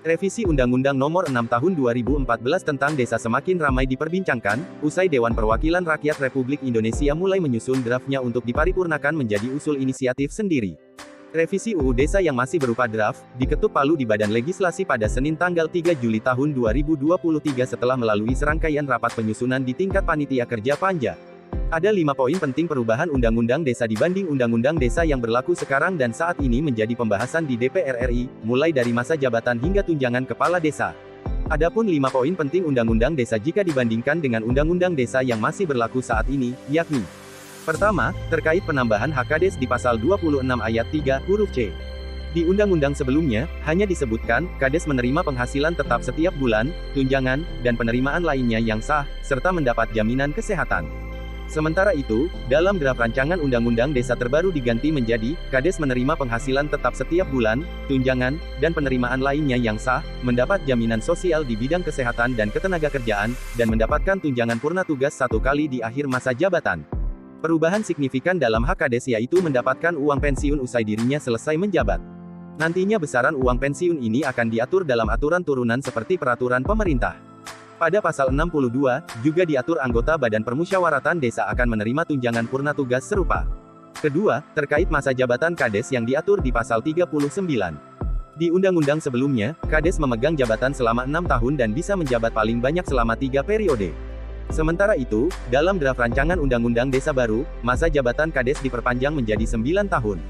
Revisi Undang-Undang Nomor 6 Tahun 2014 tentang Desa semakin ramai diperbincangkan, usai Dewan Perwakilan Rakyat Republik Indonesia mulai menyusun draftnya untuk diparipurnakan menjadi usul inisiatif sendiri. Revisi UU Desa yang masih berupa draft, diketuk palu di Badan Legislasi pada Senin tanggal 3 Juli tahun 2023 setelah melalui serangkaian rapat penyusunan di tingkat Panitia Kerja Panja. Ada 5 poin penting perubahan Undang-Undang Desa dibanding Undang-Undang Desa yang berlaku sekarang dan saat ini menjadi pembahasan di DPR RI, mulai dari masa jabatan hingga tunjangan kepala desa. Adapun 5 poin penting Undang-Undang Desa jika dibandingkan dengan Undang-Undang Desa yang masih berlaku saat ini, yakni: pertama, terkait penambahan hak Kades di pasal 26 ayat 3, huruf C. Di undang-undang sebelumnya, hanya disebutkan, Kades menerima penghasilan tetap setiap bulan, tunjangan, dan penerimaan lainnya yang sah, serta mendapat jaminan kesehatan. Sementara itu, dalam draft rancangan Undang-Undang Desa terbaru diganti menjadi, Kades menerima penghasilan tetap setiap bulan, tunjangan, dan penerimaan lainnya yang sah, mendapat jaminan sosial di bidang kesehatan dan ketenagakerjaan, dan mendapatkan tunjangan purna tugas 1 kali di akhir masa jabatan. Perubahan signifikan dalam hak Kades yaitu mendapatkan uang pensiun usai dirinya selesai menjabat. Nantinya besaran uang pensiun ini akan diatur dalam aturan turunan seperti peraturan pemerintah. Pada pasal 62, juga diatur anggota Badan Permusyawaratan Desa akan menerima tunjangan purna tugas serupa. Kedua, terkait masa jabatan Kades yang diatur di pasal 39. Di undang-undang sebelumnya, Kades memegang jabatan selama 6 tahun dan bisa menjabat paling banyak selama 3 periode. Sementara itu, dalam draft rancangan Undang-Undang Desa baru, masa jabatan Kades diperpanjang menjadi 9 tahun.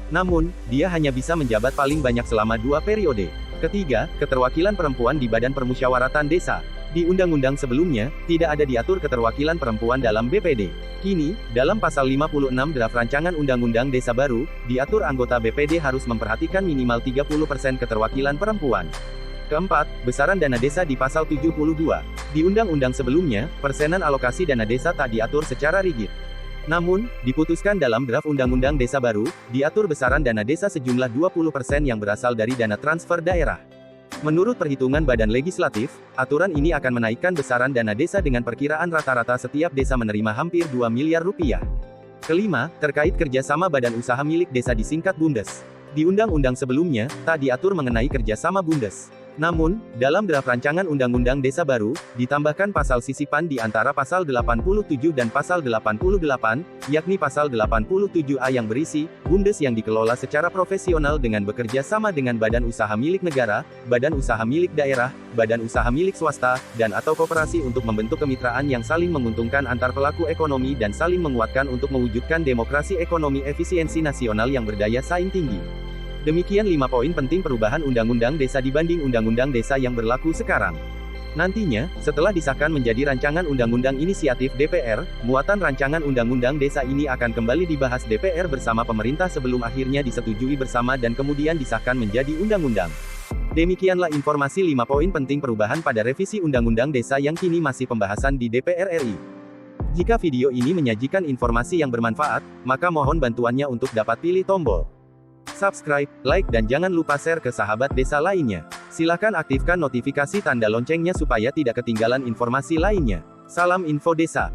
Namun, dia hanya bisa menjabat paling banyak selama 2 periode. Ketiga, keterwakilan perempuan di Badan Permusyawaratan Desa. Di undang-undang sebelumnya, tidak ada diatur keterwakilan perempuan dalam BPD. Kini, dalam pasal 56 draft rancangan Undang-Undang Desa baru, diatur anggota BPD harus memperhatikan minimal 30% keterwakilan perempuan. Keempat, besaran dana desa di pasal 72. Di undang-undang sebelumnya, persenan alokasi dana desa tak diatur secara rigid. Namun, diputuskan dalam draft Undang-Undang Desa baru, diatur besaran dana desa sejumlah 20% yang berasal dari dana transfer daerah. Menurut perhitungan Badan Legislatif, aturan ini akan menaikkan besaran dana desa dengan perkiraan rata-rata setiap desa menerima hampir 2 miliar rupiah. Kelima, terkait kerjasama badan usaha milik desa disingkat BUMDes. Di undang-undang sebelumnya, tak diatur mengenai kerjasama BUMDes. Namun, dalam draft rancangan Undang-Undang Desa baru, ditambahkan pasal sisipan di antara pasal 87 dan pasal 88, yakni pasal 87A yang berisi, BUMDes yang dikelola secara profesional dengan bekerja sama dengan badan usaha milik negara, badan usaha milik daerah, badan usaha milik swasta, dan atau koperasi untuk membentuk kemitraan yang saling menguntungkan antar pelaku ekonomi dan saling menguatkan untuk mewujudkan demokrasi ekonomi efisiensi nasional yang berdaya saing tinggi. Demikian 5 poin penting perubahan Undang-Undang Desa dibanding Undang-Undang Desa yang berlaku sekarang. Nantinya, setelah disahkan menjadi rancangan Undang-Undang Inisiatif DPR, muatan rancangan Undang-Undang Desa ini akan kembali dibahas DPR bersama pemerintah sebelum akhirnya disetujui bersama dan kemudian disahkan menjadi undang-undang. Demikianlah informasi 5 poin penting perubahan pada revisi Undang-Undang Desa yang kini masih pembahasan di DPR RI. Jika video ini menyajikan informasi yang bermanfaat, maka mohon bantuannya untuk dapat pilih tombol subscribe, like dan jangan lupa share ke sahabat desa lainnya. Silakan aktifkan notifikasi tanda loncengnya supaya tidak ketinggalan informasi lainnya. Salam Info Desa.